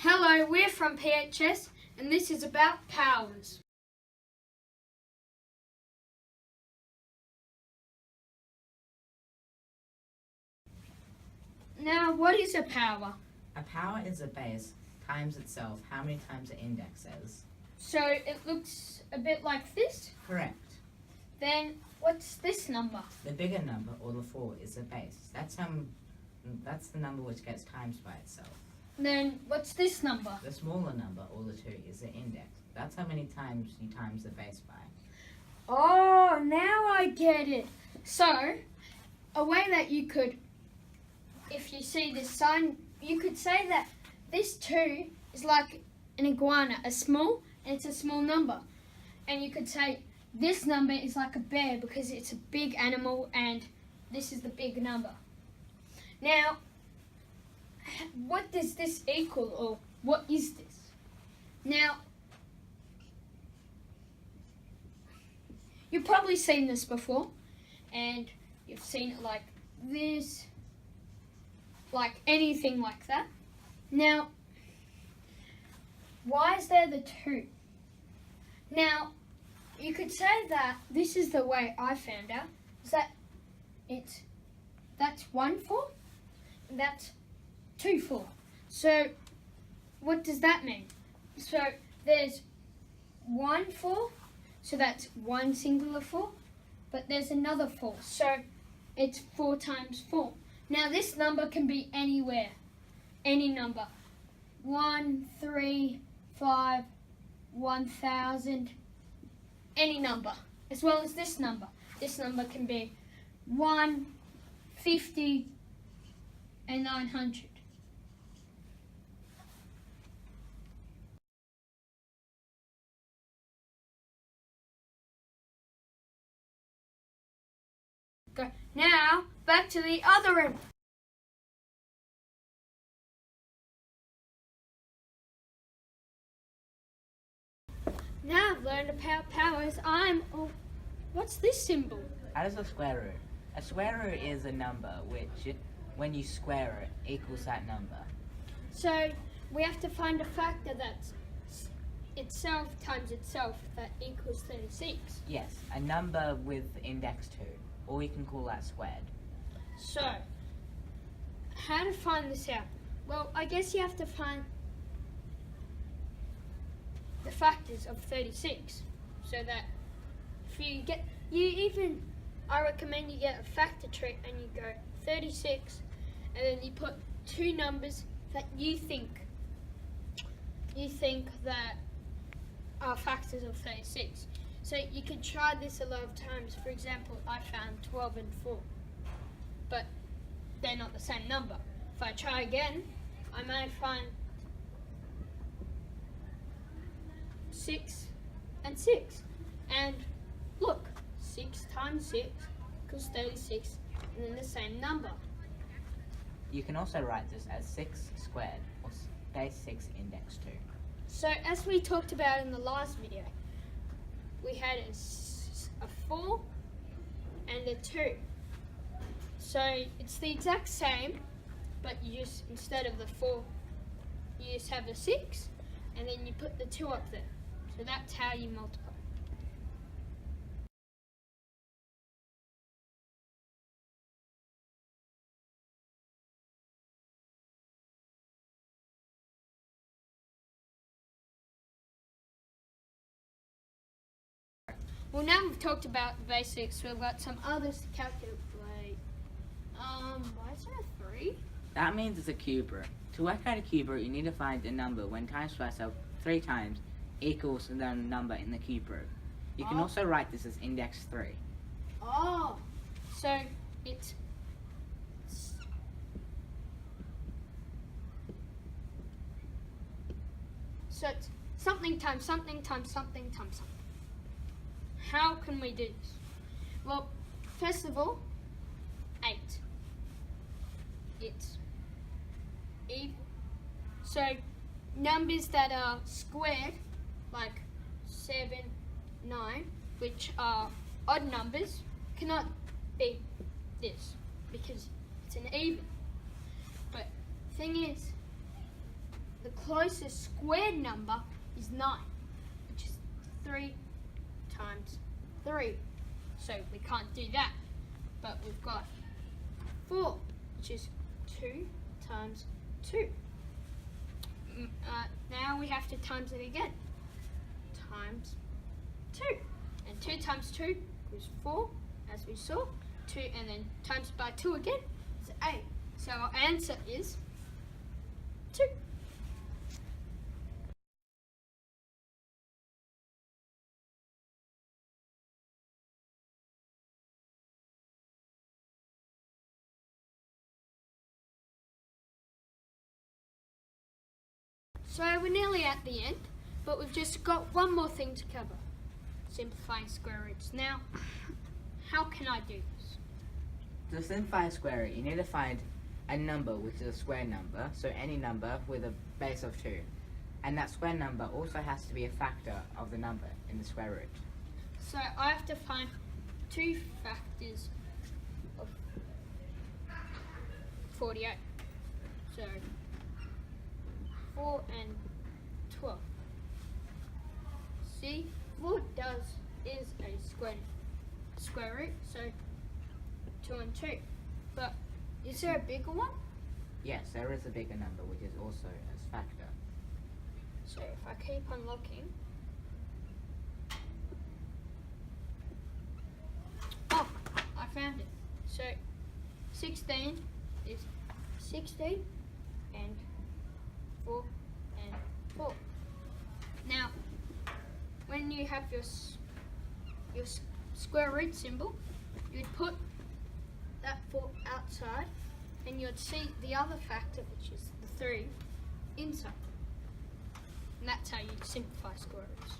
Hello, we're from PHS and this is about powers. Now, what is a power? A power is a base times itself, how many times the index is. So it looks a bit like this? Correct. Then what's this number? The bigger number, or the 4, is the base. That's the number which gets times by itself. Then what's this number? The smaller number, or the 2, is the index. That's how many times you times the base by. Oh, now I get it. So, a way that you could, if you see this sign, you could say that this 2 is like an iguana, and it's a small number. And you could say this number is like a bear because it's a big animal and this is the big number. Now, what does this equal, or what is this? Now, you've probably seen this before, and you've seen it like this, like anything like that. Now, why is there the 2? Now, you could say that this is the way I found out, is that that's 1 4, and that's 2 4. So, what does that mean? So, there's 1 4, so that's 1 singular 4, but there's another 4, so it's 4 times 4. Now, this number can be anywhere, any number. 1, 3, 5, 1,000, any number, as well as this number. This number can be 1, 50, and 900. Go. Now, back to the other end. Now I've learned about powers. What's this symbol? That is a square root. A square root is a number which, when you square it, equals that number. So we have to find a factor that's itself times itself that equals 36. Yes, a number with index 2, or we can call that squared. So, how to find this out? Well, I guess you have to find the factors of 36, so that if you get, I recommend you get a factor tree and you go 36, and then you put 2 numbers that you think that are factors of 36. So you can try this a lot of times. For example, I found 12 and 4, but they're not the same number. If I try again, I might find 6 and 6. And look, 6 times 6 equals 36, and then the same number. You can also write this as 6 squared, or base 6 index 2. So as we talked about in the last video, we had a 4 and a 2. So it's the exact same, but you just, instead of the 4, you just have a 6, and then you put the 2 up there. So that's how you multiply. Well, now we've talked about the basics, we've got some others to calculate. Why is there a 3? That means it's a cube root. To work out a cube root, you need to find a number when times by itself 3 times equals the number in the cube root. You can also write this as index 3. Oh, so it's something times something times something times something. How can we do this? Well, first of all, 8. It's even. So numbers that are squared, like 7, 9, which are odd numbers, cannot be this because it's an even. But thing is, the closest squared number is 9, which is 3 times 3. So we can't do that. But we've got 4, which is 2 times 2. Now we have to times it again. Times 2. And 2 times 2 is 4, as we saw. 2 and then times by 2 again is 8. So our answer is 2. So we're nearly at the end, but we've just got one more thing to cover. Simplifying square roots. Now, how can I do this? To simplify a square root, you need to find a number which is a square number, so any number with a base of 2. And that square number also has to be a factor of the number in the square root. So I have to find 2 factors of 48. So 4 and 12. See, 4 is a square root, so 2 and 2. But is there a bigger one? Yes, there is a bigger number which is also a factor. So if I keep on looking. Oh, I found it. So 16 is 16 and 4 and 4. Now, when you have your square root symbol, you'd put that 4 outside and you'd see the other factor, which is the 3, inside. And that's how you simplify square roots.